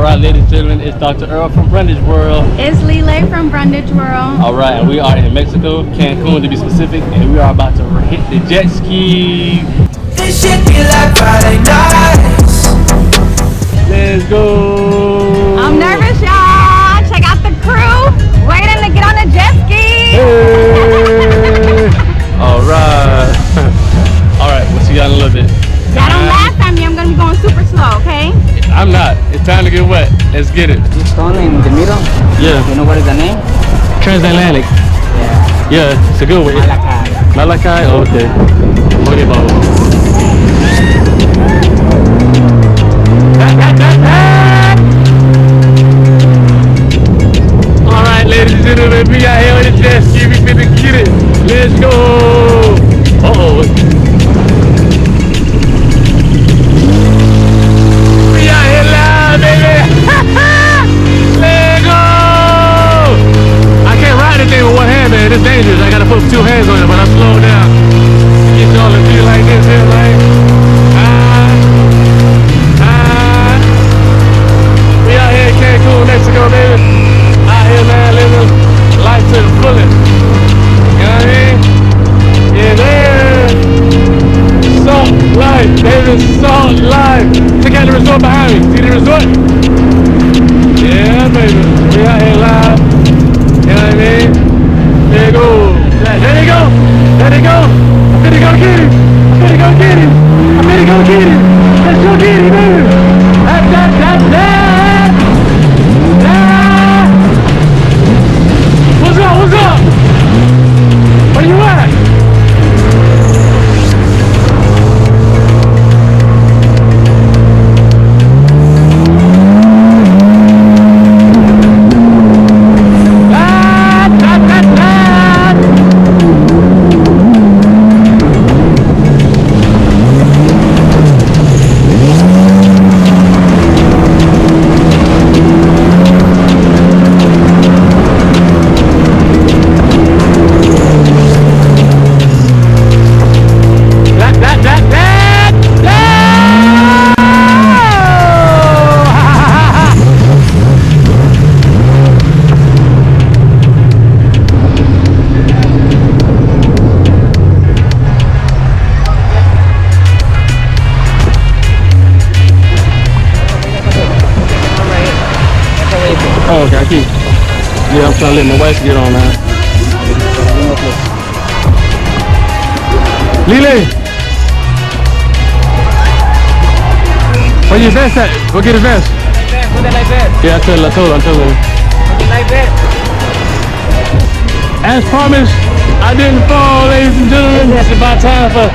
Alright, ladies and gentlemen, it's Dr. Earl from Brundage World. It's Lele from Brundage World. Alright, and we are in Mexico, Cancun to be specific, and we are about to hit the jet ski. This shit be like Friday nights. Let's go. I'm nervous, y'all. Check out the crew waiting to get on the jet ski. Hey. Alright. Alright, we'll see y'all in a little bit. Y'all don't laugh at me. I'm going to be going super slow, okay? I'm not. It's time to get wet. Let's get it. This one in the middle? Yeah. You know what is the name? Transatlantic. Yeah. Yeah, it's a good one. Malakai. Malakai? Oh, okay. Alright, ladies and gentlemen, we out here on the jet ski. We finna get it. Let's go. Uh-oh. We out here live, baby. Let's go. I can't ride this thing with one hand, man. It's dangerous. I gotta put two hands on it, but I'm slowing down. Get y'all to feel like this here, like. We out here in Cancun, Mexico, baby. Out here, man, living life to the fullest. You know what I mean? Yeah, there. Salt life, baby, salt life. Check out the resort behind me. See the resort? Yeah, baby. We out here live. You know what I mean? There you go. There you go. There you go. I'm finna go get him. I'm finna go get him. I'm finna go get him. Let's go get him, baby. What's up? What's up? Where you at? Oh, okay, I keep. Yeah, I'm trying to let my wife get on now. Lele! Where your vest at? Go get a vest. Put it like that. Yeah, I told her. Put it like that. As promised, I didn't fall, ladies and gentlemen. It's about time for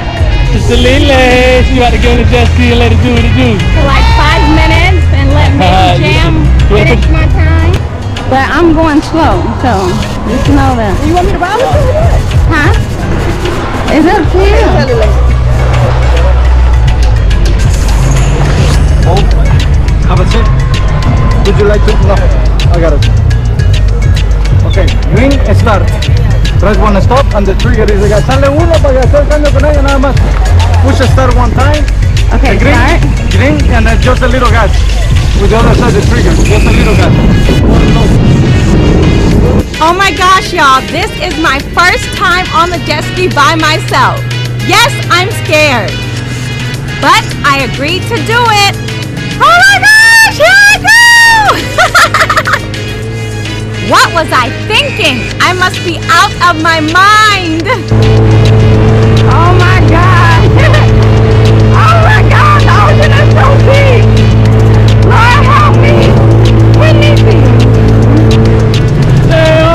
Sister Lele. She about to get on the jet ski and let it do what it do. For like 5 minutes and let me jam finish my time. But I'm going slow, so just know that. You want me to ride with you? Huh? It's up to you. Have a seat. Would you like to? No, I got it. Okay, green, start. Press one stop and the trigger is again. Sale uno para que hacer cambio con ella nada más. Push start one time. Okay, green, start. Green, and then just a little gas. With the other side the trigger, just a little gas. Oh my gosh, y'all, this is my first time on the jet ski by myself. Yes, I'm scared, but I agreed to do it. Oh my gosh, here I go! What was I thinking? I must be out of my mind. Oh my God. Oh my God, the ocean is so big. Lord help me. We need you. Lego!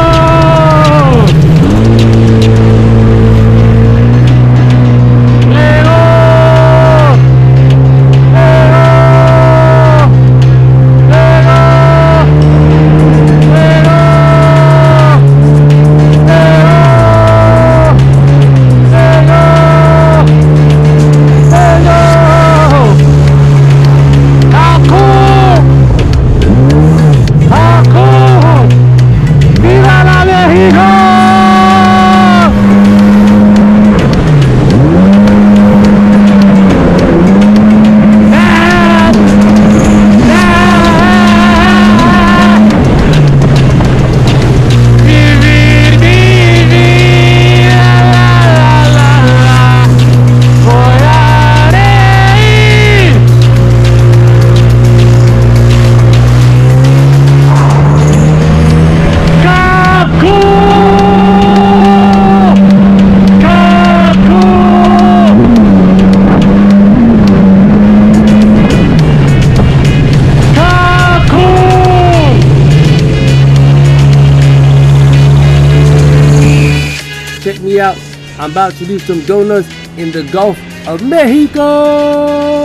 way out, I'm about to do some donuts in the Gulf of Mexico.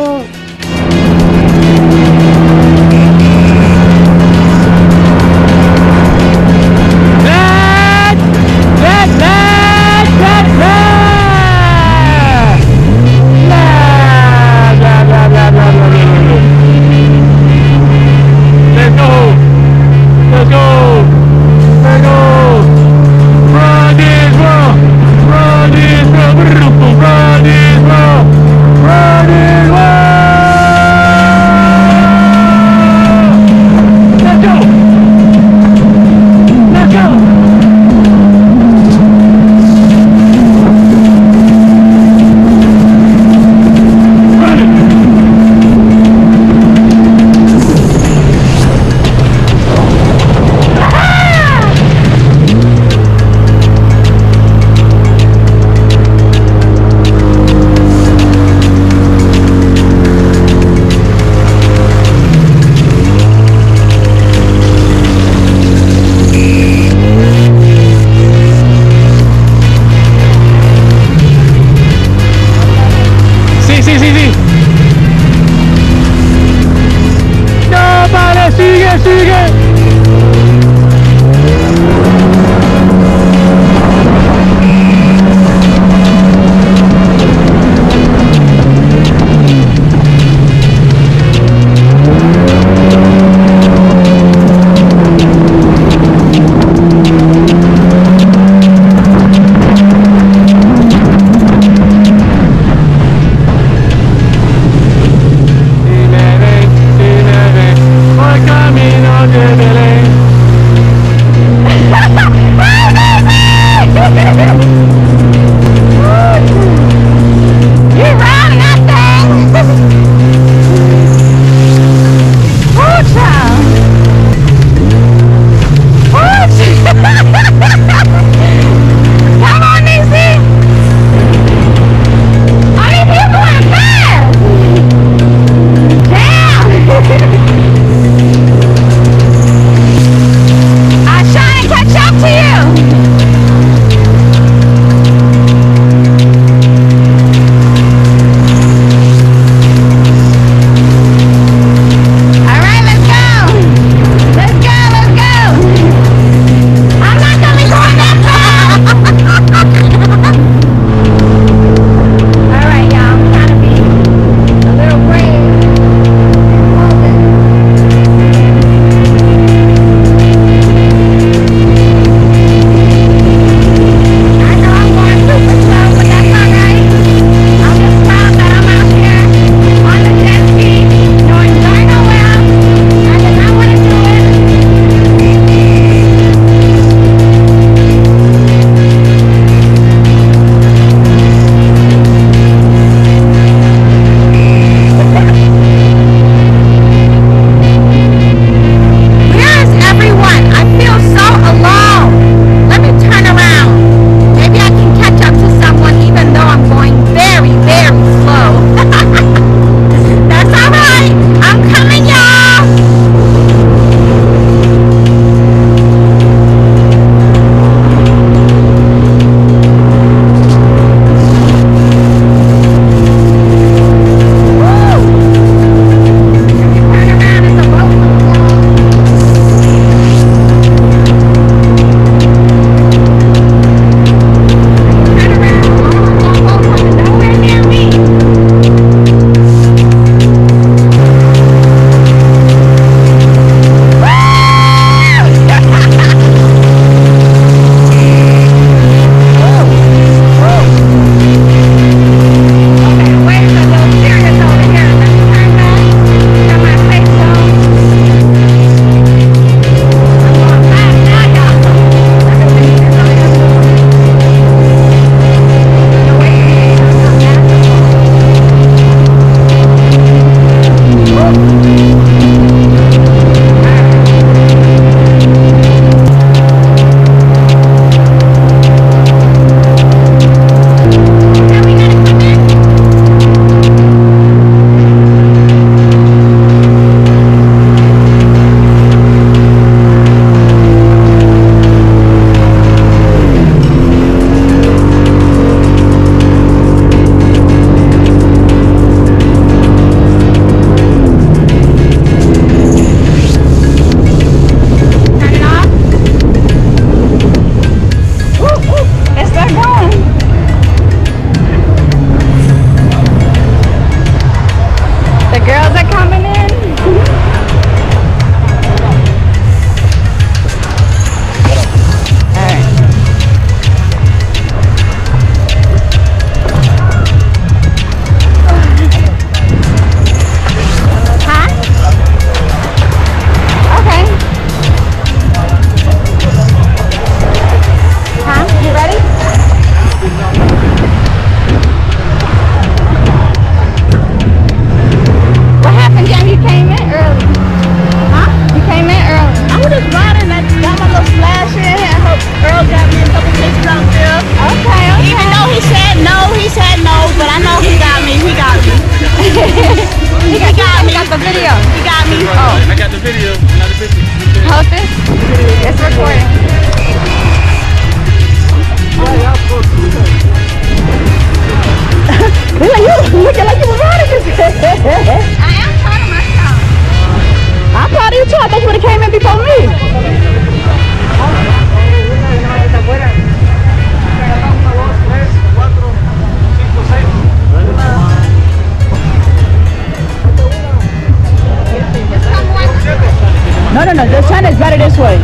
No, the sun is better this way.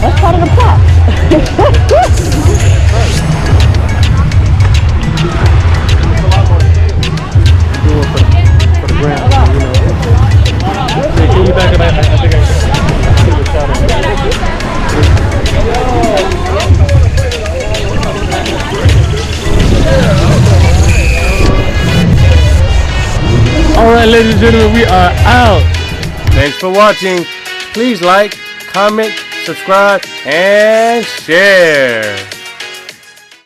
That's part of the plot. Alright, ladies and gentlemen, we are out. Thanks for watching. Please like, comment, subscribe, and share.